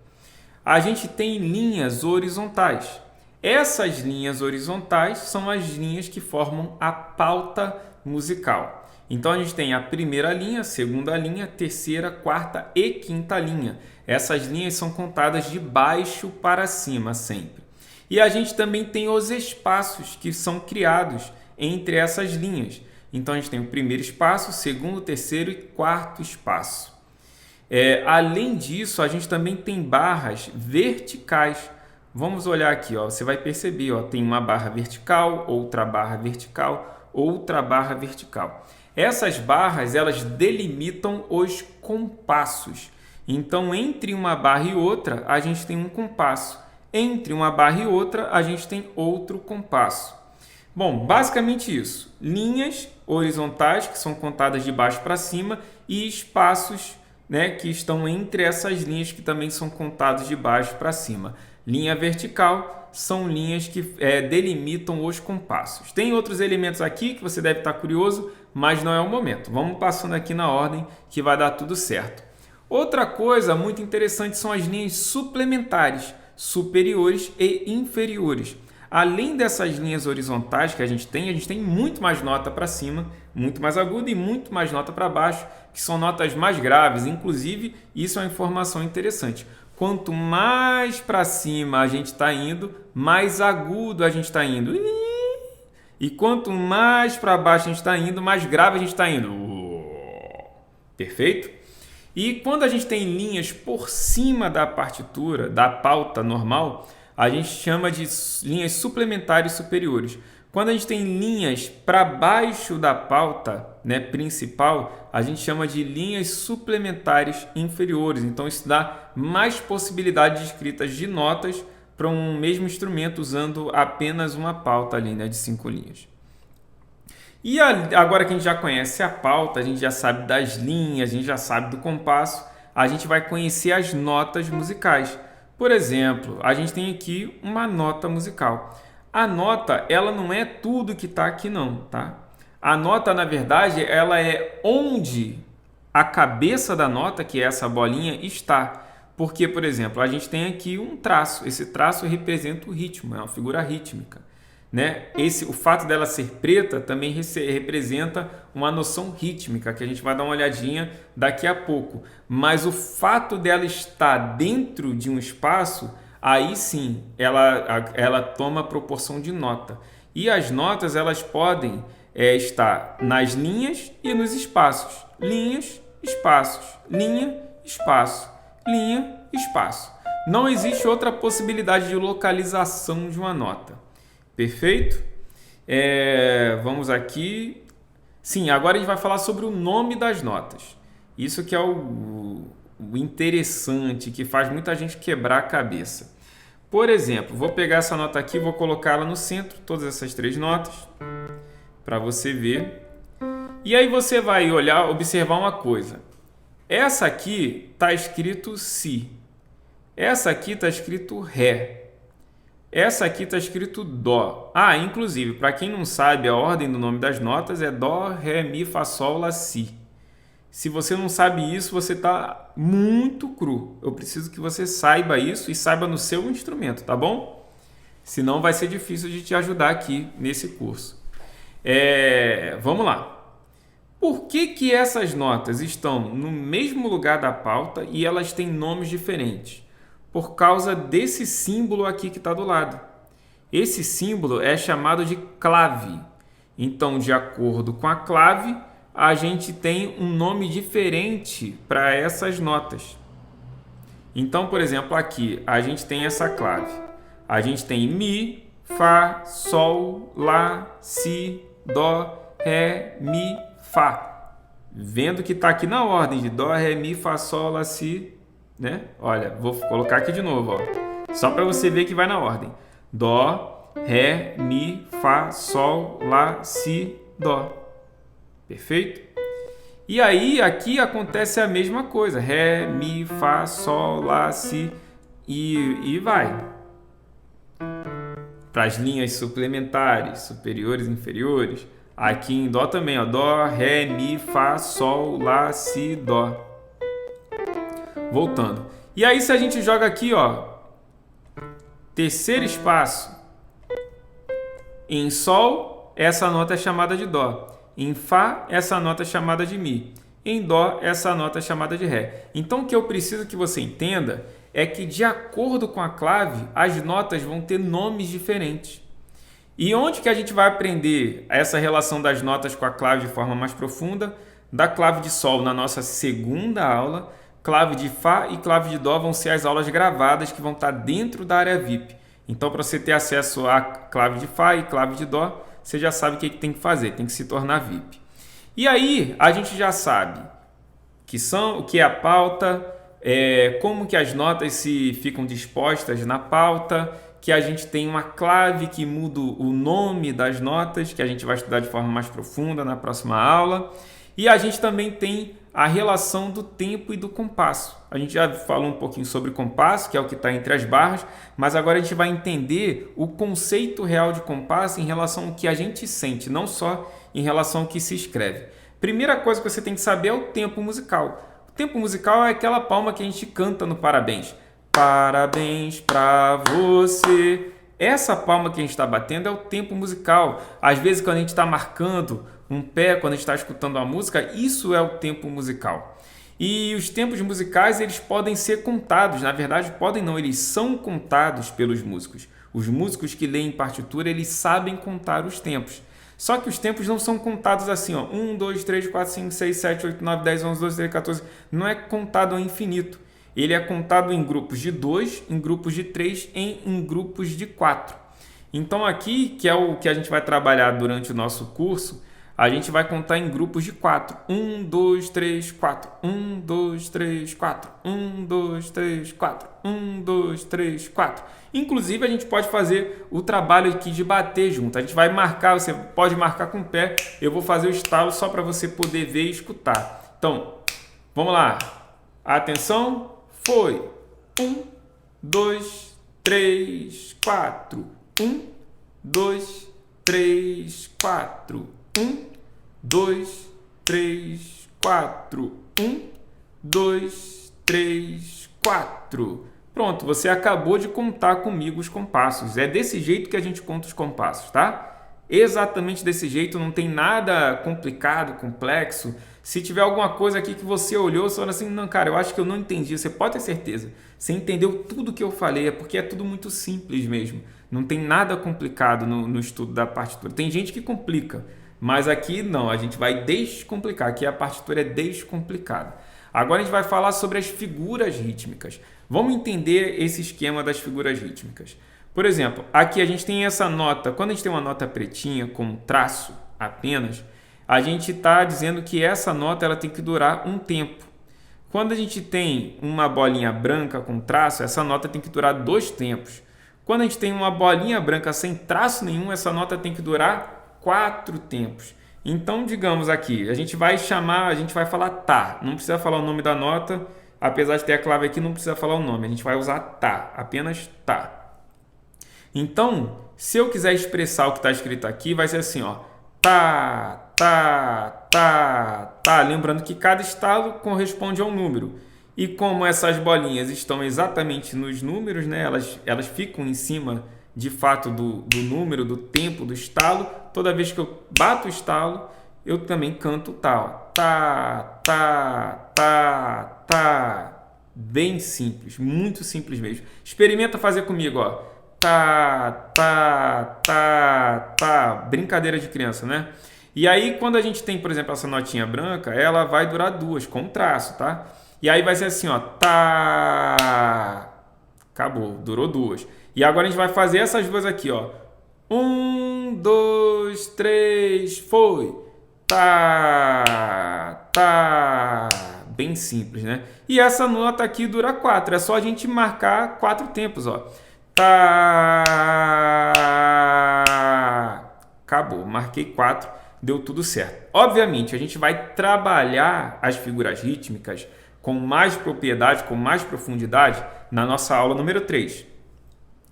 F: A gente tem linhas horizontais. Essas linhas horizontais são as linhas que formam a pauta musical. Então a gente tem a primeira linha, segunda linha, terceira, quarta e quinta linha. Essas linhas são contadas de baixo para cima sempre. E a gente também tem os espaços que são criados entre essas linhas. Então a gente tem o primeiro espaço, segundo, terceiro e quarto espaço. Além disso, a gente também tem barras verticais. Vamos olhar aqui, você vai perceber, tem uma barra vertical, outra barra vertical, outra barra vertical. Essas barras, elas delimitam os compassos. Então, entre uma barra e outra, a gente tem um compasso. Entre uma barra e outra, a gente tem outro compasso. Bom, basicamente isso. Linhas horizontais, que são contadas de baixo para cima, e espaços, né, que estão entre essas linhas, que também são contados de baixo para cima. Linha vertical são linhas que delimitam os compassos. Tem outros elementos aqui que você deve estar curioso, mas não é o momento. Vamos passando aqui na ordem que vai dar tudo certo. Outra coisa muito interessante são as linhas suplementares, superiores e inferiores. Além dessas linhas horizontais que a gente tem muito mais nota para cima, muito mais aguda e muito mais nota para baixo, que são notas mais graves. Inclusive, isso é uma informação interessante. Quanto mais para cima a gente está indo, mais agudo a gente está indo. E quanto mais para baixo a gente está indo, mais grave a gente está indo. Perfeito? E quando a gente tem linhas por cima da partitura, da pauta normal, a gente chama de linhas suplementares superiores. Quando a gente tem linhas para baixo da pauta, né, principal, a gente chama de linhas suplementares inferiores. Então isso dá mais possibilidade de escritas de notas para um mesmo instrumento usando apenas uma pauta ali, né, de 5 linhas. E agora que a gente já conhece a pauta, a gente já sabe das linhas, a gente já sabe do compasso, a gente vai conhecer as notas musicais. Por exemplo, a gente tem aqui uma nota musical. A nota, ela não é tudo que está aqui não, tá? A nota, na verdade, ela é onde a cabeça da nota, que é essa bolinha, está. Porque, por exemplo, a gente tem aqui um traço. Esse traço representa o ritmo, é uma figura rítmica, né? O fato dela ser preta também representa uma noção rítmica, que a gente vai dar uma olhadinha daqui a pouco. Mas o fato dela estar dentro de um espaço, aí sim, ela toma proporção de nota. E as notas, elas podem estar nas linhas e nos espaços. Linhas, espaços, linha, espaço, linha, espaço. Não existe outra possibilidade de localização de uma nota. Perfeito? Vamos aqui. Sim, agora a gente vai falar sobre o nome das notas. Isso que é o interessante, que faz muita gente quebrar a cabeça. Por exemplo, vou pegar essa nota aqui e vou colocá-la no centro, todas essas 3 notas. para você ver. E aí você vai olhar, observar uma coisa. Essa aqui está escrito Si. Essa aqui está escrito Ré. Essa aqui está escrito Dó. Ah, inclusive, para quem não sabe, a ordem do nome das notas é Dó, Ré, Mi, Fá, Sol, Lá, Si. Se você não sabe isso, você está muito cru. Eu preciso que você saiba isso e saiba no seu instrumento, tá bom? Senão vai ser difícil de te ajudar aqui nesse curso. Vamos lá. Por que essas notas estão no mesmo lugar da pauta e elas têm nomes diferentes? Por causa desse símbolo aqui que está do lado. Esse símbolo é chamado de clave. Então, de acordo com a clave, a gente tem um nome diferente para essas notas. Então, por exemplo, aqui a gente tem essa clave. A gente tem Mi, Fá, Sol, Lá, Si, Dó, Ré, Mi, Fá. Vendo que está aqui na ordem de Dó, Ré, Mi, Fá, Sol, Lá, Si, né? Olha, vou colocar aqui de novo, ó. Só para você ver que vai na ordem. Dó, Ré, Mi, Fá, Sol, Lá, Si, Dó. Perfeito? E aí, aqui acontece a mesma coisa. Ré, Mi, Fá, Sol, Lá, Si e vai. Para as linhas suplementares, superiores e inferiores. Aqui em Dó também, ó. Dó, Ré, Mi, Fá, Sol, Lá, Si, Dó. Voltando. E aí, se a gente joga aqui, ó, terceiro espaço, em Sol, essa nota é chamada de Dó. Em Fá, essa nota é chamada de Mi. Em Dó, essa nota é chamada de Ré. Então, o que eu preciso que você entenda é que, de acordo com a clave, as notas vão ter nomes diferentes. E onde que a gente vai aprender essa relação das notas com a clave de forma mais profunda? Da clave de Sol na nossa segunda aula. Clave de Fá e clave de Dó vão ser as aulas gravadas que vão estar dentro da área VIP. Então, para você ter acesso à clave de Fá e clave de Dó, você já sabe o que tem que fazer, tem que se tornar VIP. E aí, a gente já sabe o que é a pauta, como que as notas se ficam dispostas na pauta, que a gente tem uma clave que muda o nome das notas, que a gente vai estudar de forma mais profunda na próxima aula. E a gente também tem a relação do tempo e do compasso. A gente já falou um pouquinho sobre compasso, que é o que está entre as barras, mas agora a gente vai entender o conceito real de compasso em relação ao que a gente sente, não só em relação ao que se escreve. Primeira coisa que você tem que saber é o tempo musical. O tempo musical é aquela palma que a gente canta no parabéns. Parabéns pra você. Essa palma que a gente está batendo é o tempo musical. Às vezes, quando a gente está marcando um pé, quando a gente está escutando a música, isso é o tempo musical. E os tempos musicais, eles podem ser contados. Na verdade, podem não, eles são contados pelos músicos. Os músicos que leem partitura, eles sabem contar os tempos. Só que os tempos não são contados assim, ó. 1, 2, 3, 4, 5, 6, 7, 8, 9, 10, 11, 12, 13, 14. Não é contado ao infinito. Ele é contado em grupos de 2, em grupos de 3, em grupos de 4. Então aqui, que é o que a gente vai trabalhar durante o nosso curso, a gente vai contar em grupos de 4. 1, 2, 3, 4. 1, 2, 3, 4. 1, 2, 3, 4. 1, 2, 3, 4. Inclusive, a gente pode fazer o trabalho aqui de bater junto. A gente vai marcar, você pode marcar com o pé. Eu vou fazer o estalo só para você poder ver e escutar. Então, vamos lá. Atenção, foi. 1, 2, 3, 4. 1, 2, 3, 4. 1, 2, 3, 4. 1, 2, 3, 4. Pronto, você acabou de contar comigo os compassos. É desse jeito que a gente conta os compassos, tá? Exatamente desse jeito, não tem nada complicado, complexo. Se tiver alguma coisa aqui que você olhou, você fala assim, não, cara, eu acho que eu não entendi. Você pode ter certeza. Você entendeu tudo que eu falei, é porque é tudo muito simples mesmo. Não tem nada complicado no estudo da partitura. Tem gente que complica, mas aqui não, a gente vai descomplicar. Aqui a partitura é descomplicada. Agora a gente vai falar sobre as figuras rítmicas. Vamos entender esse esquema das figuras rítmicas. Por exemplo, aqui a gente tem essa nota. Quando a gente tem uma nota pretinha com um traço apenas, a gente está dizendo que essa nota ela tem que durar um tempo. Quando a gente tem uma bolinha branca com traço, essa nota tem que durar 2 tempos. Quando a gente tem uma bolinha branca sem traço nenhum, essa nota tem que durar 4 tempos. Então, digamos aqui, a gente vai falar tá, não precisa falar o nome da nota, apesar de ter a clave aqui, não precisa falar o nome, a gente vai usar tá, apenas tá. Então, se eu quiser expressar o que está escrito aqui, vai ser assim, ó, tá, tá, tá, tá, lembrando que cada estalo corresponde a um número. E como essas bolinhas estão exatamente nos números, né, elas ficam em cima, de fato, do número, do tempo do estalo, toda vez que eu bato o estalo, eu também canto tá, ó. Tá, tá, tá, tá. Bem simples, muito simples mesmo. Experimenta fazer comigo, ó. Tá, tá, tá, tá. Brincadeira de criança, né? E aí, quando a gente tem, por exemplo, essa notinha branca, ela vai durar 2, com traço, tá? E aí vai ser assim, ó. Tá. Acabou, durou 2. E agora a gente vai fazer essas duas aqui, ó. 1, 2, 3, foi. Tá, tá. Bem simples, né? E essa nota aqui dura 4. É só a gente marcar 4 tempos, ó. Tá. Acabou, marquei 4, deu tudo certo. Obviamente, a gente vai trabalhar as figuras rítmicas com mais propriedade, com mais profundidade na nossa aula número 3.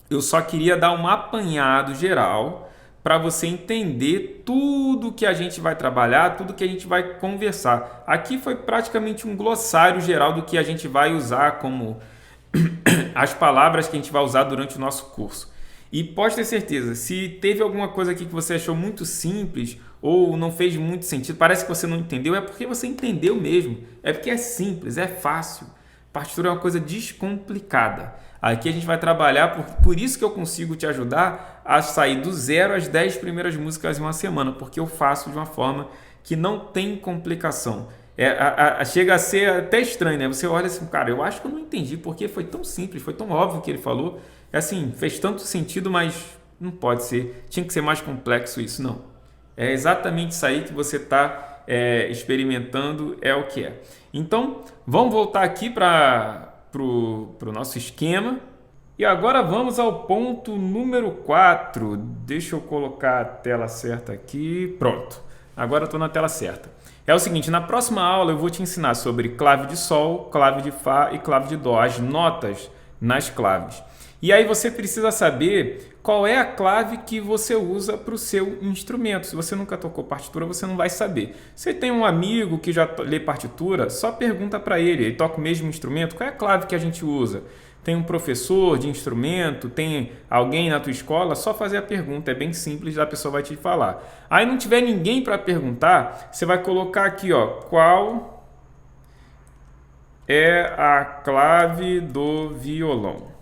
F: Eu só queria dar um apanhado geral para você entender tudo que a gente vai trabalhar, tudo que a gente vai conversar. Aqui foi praticamente um glossário geral do que a gente vai usar como as palavras que a gente vai usar durante o nosso curso. E pode ter certeza, se teve alguma coisa aqui que você achou muito simples ou não fez muito sentido, parece que você não entendeu, é porque você entendeu mesmo. É porque é simples, é fácil. Partitura é uma coisa descomplicada. Aqui a gente vai trabalhar, por isso que eu consigo te ajudar a sair do 0 às 10 primeiras músicas em uma semana, porque eu faço de uma forma que não tem complicação. Chega a ser até estranho, né? Você olha assim, cara, eu acho que eu não entendi, porque foi tão simples, foi tão óbvio que ele falou. É assim, fez tanto sentido, mas não pode ser. Tinha que ser mais complexo isso, não. É exatamente isso aí que você está experimentando, é o que é. Então, vamos voltar aqui para o nosso esquema. E agora vamos ao ponto número 4. Deixa eu colocar a tela certa aqui. Pronto. Agora eu estou na tela certa. É o seguinte, na próxima aula eu vou te ensinar sobre clave de Sol, clave de Fá e clave de Dó, as notas nas claves. E aí você precisa saber qual é a clave que você usa para o seu instrumento. Se você nunca tocou partitura, você não vai saber. Você tem um amigo que já lê partitura, só pergunta para ele toca o mesmo instrumento, qual é a clave que a gente usa? Tem um professor de instrumento, tem alguém na tua escola, só fazer a pergunta, é bem simples, a pessoa vai te falar. Aí não tiver ninguém para perguntar, você vai colocar aqui, ó, qual é a clave do violão?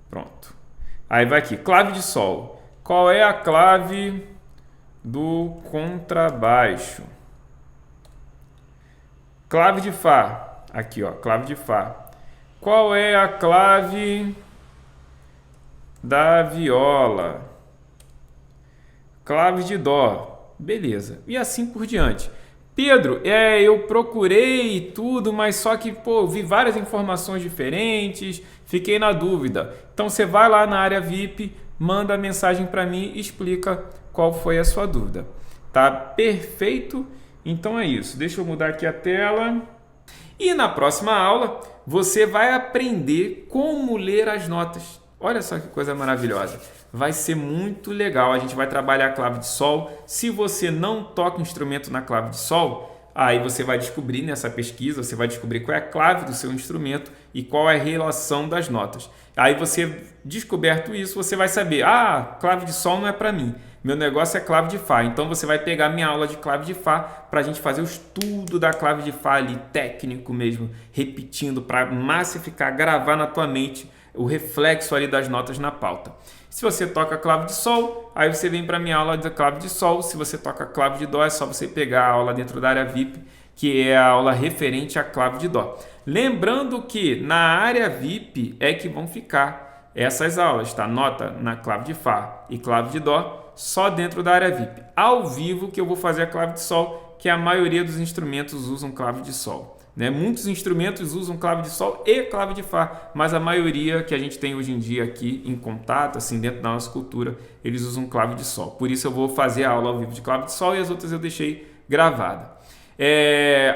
F: Pronto. Aí vai aqui, clave de Sol. Qual é a clave do contrabaixo? Clave de Fá. Aqui, ó, clave de Fá. Qual é a clave da viola? Clave de Dó. Beleza. E assim por diante. Pedro, eu procurei tudo, mas só que, vi várias informações diferentes, fiquei na dúvida. Então, você vai lá na área VIP, manda a mensagem para mim e explica qual foi a sua dúvida. Tá perfeito? Então é isso. Deixa eu mudar aqui a tela. E na próxima aula, você vai aprender como ler as notas. Olha só que coisa maravilhosa. Vai ser muito legal. A gente vai trabalhar a clave de Sol. Se você não toca instrumento na clave de Sol, aí você vai descobrir nessa pesquisa, você vai descobrir qual é a clave do seu instrumento e qual é a relação das notas. Aí você, descoberto isso, você vai saber, clave de Sol não é para mim. Meu negócio é clave de Fá. Então você vai pegar minha aula de clave de Fá para a gente fazer o estudo da clave de Fá ali, técnico mesmo, repetindo, para massificar, gravar na tua mente o reflexo ali das notas na pauta. Se você toca clave de Sol, aí você vem para a minha aula de clave de Sol. Se você toca clave de Dó, é só você pegar a aula dentro da área VIP, que é a aula referente à clave de Dó. Lembrando que na área VIP é que vão ficar essas aulas, tá? Nota na clave de Fá e clave de Dó, só dentro da área VIP. Ao vivo que eu vou fazer a clave de Sol, que a maioria dos instrumentos usam clave de Sol. né? Muitos instrumentos usam clave de sol e clave de fá, mas a maioria que a gente tem hoje em dia aqui em contato, assim, dentro da nossa cultura, eles usam clave de sol. Por isso eu vou fazer a aula ao vivo de clave de sol e as outras eu deixei gravada.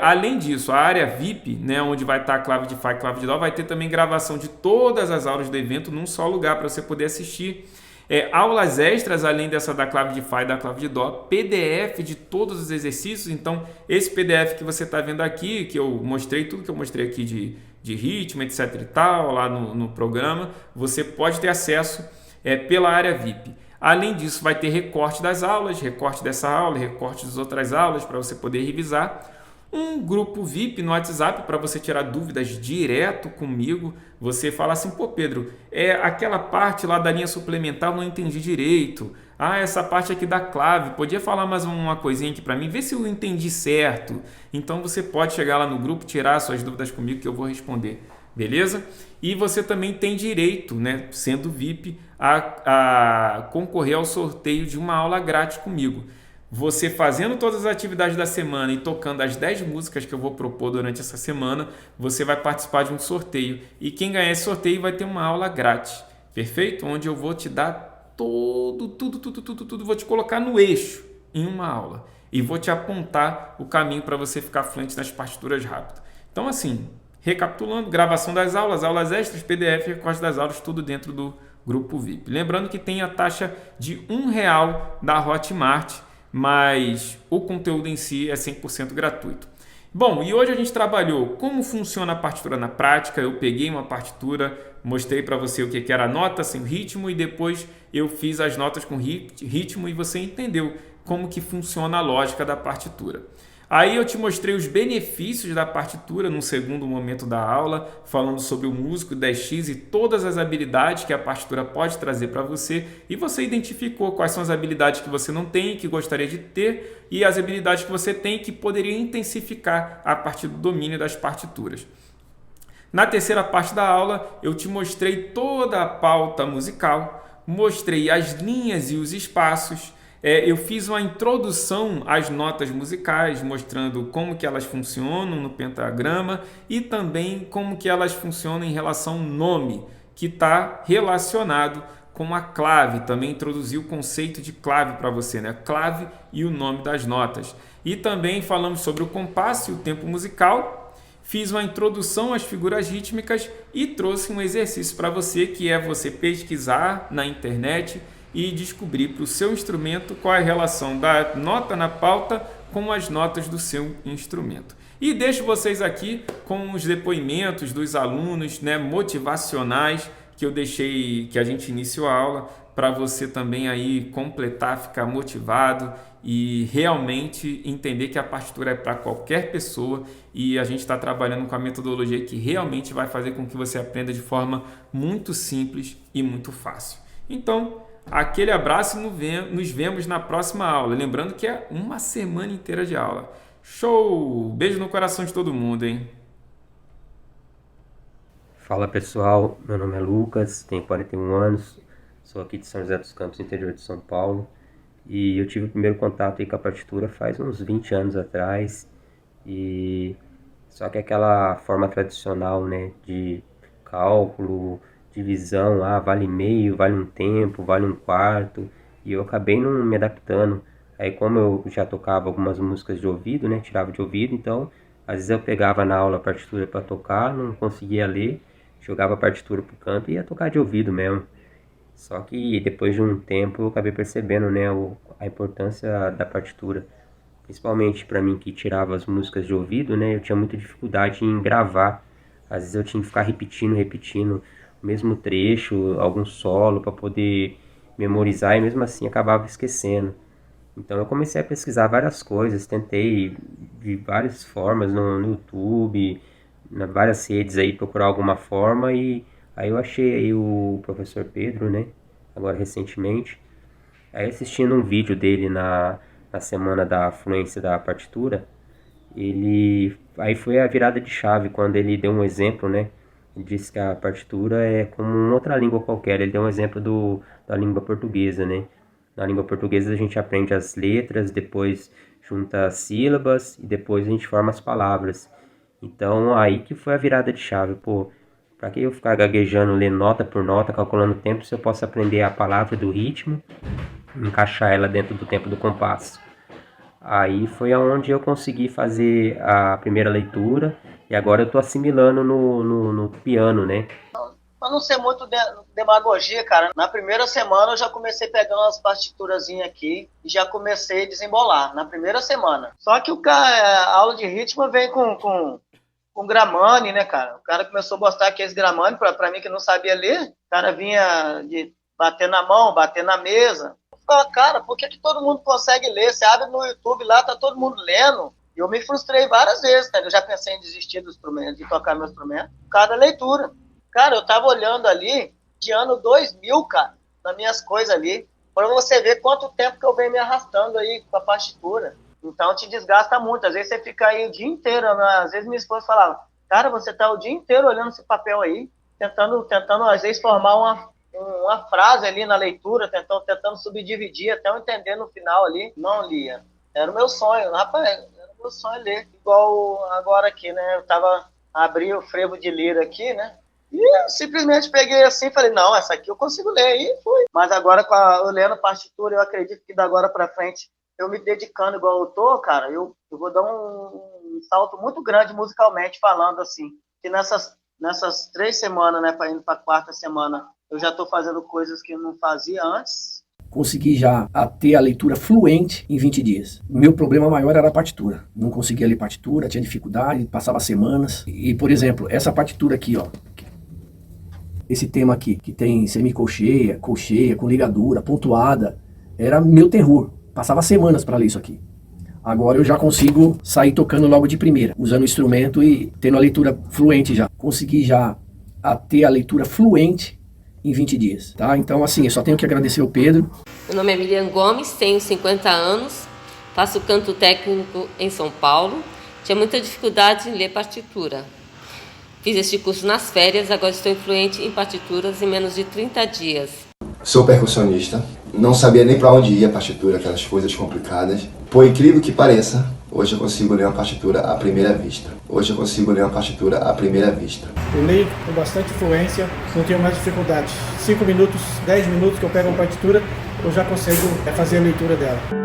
F: Além disso, a área VIP, né, onde vai estar a clave de fá e clave de dó, vai ter também gravação de todas as aulas do evento num só lugar para você poder assistir. Aulas extras, além dessa da clave de fá e da clave de dó, PDF de todos os exercícios. Então, esse PDF que você está vendo aqui, que eu mostrei, tudo que eu mostrei aqui de ritmo, etc e tal, lá no programa, você pode ter acesso pela área VIP. Além disso, vai ter recorte das aulas, recorte dessa aula, recorte das outras aulas para você poder revisar. Um grupo VIP no WhatsApp para você tirar dúvidas direto comigo. Você fala assim, pô Pedro, aquela parte lá da linha suplementar eu não entendi direito. Essa parte aqui da clave, podia falar mais uma coisinha aqui para mim, ver se eu entendi certo. Então você pode chegar lá no grupo, tirar suas dúvidas comigo que eu vou responder. Beleza? E você também tem direito, né, sendo VIP, a concorrer ao sorteio de uma aula grátis comigo. Você fazendo todas as atividades da semana e tocando as 10 músicas que eu vou propor durante essa semana, você vai participar de um sorteio. E quem ganhar esse sorteio vai ter uma aula grátis, perfeito? Onde eu vou te dar tudo, vou te colocar no eixo em uma aula. E vou te apontar o caminho para você ficar fluente nas partituras rápido. Então assim, recapitulando, gravação das aulas, aulas extras, PDF, recorte das aulas, tudo dentro do grupo VIP. Lembrando que tem a taxa de R$1 da Hotmart, mas o conteúdo em si é 100% gratuito. Bom, e hoje a gente trabalhou como funciona a partitura na prática. Eu peguei uma partitura, mostrei para você o que era a nota sem ritmo e depois eu fiz as notas com ritmo e você entendeu como que funciona a lógica da partitura. Aí eu te mostrei os benefícios da partitura no segundo momento da aula, falando sobre o músico 10x e todas as habilidades que a partitura pode trazer para você. E você identificou quais são as habilidades que você não tem, que gostaria de ter, e as habilidades que você tem que poderia intensificar a partir do domínio das partituras. Na terceira parte da aula, eu te mostrei toda a pauta musical, mostrei as linhas e os espaços. Eu fiz uma introdução às notas musicais, mostrando como que elas funcionam no pentagrama e também como que elas funcionam em relação ao nome, que está relacionado com a clave. Também introduzi o conceito de clave para você, né? Clave e o nome das notas. E também falamos sobre o compasso e o tempo musical. Fiz uma introdução às figuras rítmicas e trouxe um exercício para você, que é você pesquisar na internet e descobrir para o seu instrumento qual é a relação da nota na pauta com as notas do seu instrumento. E deixo vocês aqui com os depoimentos dos alunos, né, motivacionais que eu deixei, que a gente iniciou a aula, para você também aí completar, ficar motivado e realmente entender que a partitura é para qualquer pessoa e a gente está trabalhando com a metodologia que realmente vai fazer com que você aprenda de forma muito simples e muito fácil. Então, aquele abraço e nos vemos na próxima aula. Lembrando que é uma semana inteira de aula. Show! Beijo no coração de todo mundo, hein?
A: Fala pessoal, meu nome é Lucas, tenho 41 anos, sou aqui de São José dos Campos, interior de São Paulo. E eu tive o primeiro contato aí com a partitura faz uns 20 anos atrás. Só que aquela forma tradicional, né, de cálculo, divisão, vale meio, vale um tempo, vale um quarto, e eu acabei não me adaptando. Aí como eu já tocava algumas músicas de ouvido, né, tirava de ouvido, então às vezes eu pegava na aula a partitura para tocar, não conseguia ler, jogava a partitura pro canto e ia tocar de ouvido mesmo. Só que depois de um tempo eu acabei percebendo, né, a importância da partitura, principalmente para mim que tirava as músicas de ouvido, né, eu tinha muita dificuldade em gravar. Às vezes eu tinha que ficar repetindo o mesmo trecho, algum solo para poder memorizar e mesmo assim acabava esquecendo. Então eu comecei a pesquisar várias coisas, tentei de várias formas no YouTube, nas várias redes aí procurar alguma forma e aí eu achei aí o professor Pedro, né, agora recentemente, aí assistindo um vídeo dele na semana da fluência da partitura, aí foi a virada de chave quando ele deu um exemplo, né, ele disse que a partitura é como uma outra língua qualquer, ele deu um exemplo da língua portuguesa, né. Na língua portuguesa a gente aprende as letras, depois junta as sílabas e depois a gente forma as palavras. Então aí que foi a virada de chave, pô. Pra que eu ficar gaguejando, ler nota por nota, calculando tempo, se eu posso aprender a palavra do ritmo, encaixar ela dentro do tempo do compasso? Aí foi aonde eu consegui fazer a primeira leitura e agora eu tô assimilando no piano, né?
H: Pra não ser muito demagogia, cara, na primeira semana eu já comecei pegando umas partiturazinhas aqui e já comecei a desembolar, na primeira semana. Só que a aula de ritmo vem com Gramani, né, cara? O cara começou a mostrar aqueles Gramani, pra mim que não sabia ler, o cara vinha de bater na mão, bater na mesa. Eu ficava, cara, por que todo mundo consegue ler? Você abre no YouTube lá, tá todo mundo lendo. E eu me frustrei várias vezes, cara. Eu já pensei em desistir do instrumento, de tocar meu instrumento, por causa da leitura. Cara, eu tava olhando ali, de ano 2000, cara, nas minhas coisas ali, pra você ver quanto tempo que eu venho me arrastando aí com a partitura. Então te desgasta muito. Às vezes você fica aí o dia inteiro, né? Às vezes minha esposa falava, cara, você tá o dia inteiro olhando esse papel aí, tentando às vezes formar uma frase ali na leitura, tentando subdividir até eu entender no final ali. Não lia. Era o meu sonho, rapaz, era o meu sonho ler. Igual agora aqui, né? Abri o frevo de lira aqui, né? E eu simplesmente peguei assim e falei, não, essa aqui eu consigo ler, e fui. Mas agora, eu lendo partitura, eu acredito que da agora pra frente, eu me dedicando igual eu tô, cara, eu vou dar um salto muito grande musicalmente falando, assim, que nessas 3 semanas, né, indo pra 4ª semana, eu já tô fazendo coisas que eu não fazia antes.
E: Consegui já ter a leitura fluente em 20 dias. O meu problema maior era a partitura. Não conseguia ler partitura, tinha dificuldade, passava semanas. E, por exemplo, essa partitura aqui, ó, esse tema aqui, que tem semicolcheia, colcheia, com ligadura, pontuada, era meu terror. Passava semanas para ler isso aqui. Agora eu já consigo sair tocando logo de primeira, usando o instrumento e tendo a leitura fluente já. Consegui já ter a leitura fluente em 20 dias, tá? Então, assim, eu só tenho que agradecer ao Pedro.
B: Meu nome é Miriam Gomes, tenho 50 anos, faço canto técnico em São Paulo. Tinha muita dificuldade em ler partitura. Fiz este curso nas férias, agora estou fluente em partituras em menos de 30 dias.
C: Sou percussionista, não sabia nem para onde ia a partitura, aquelas coisas complicadas. Por incrível que pareça, hoje eu consigo ler uma partitura à primeira vista.
D: Eu leio com bastante fluência, não tenho mais dificuldade. 5 minutos, 10 minutos que eu pego uma partitura, eu já consigo fazer a leitura dela.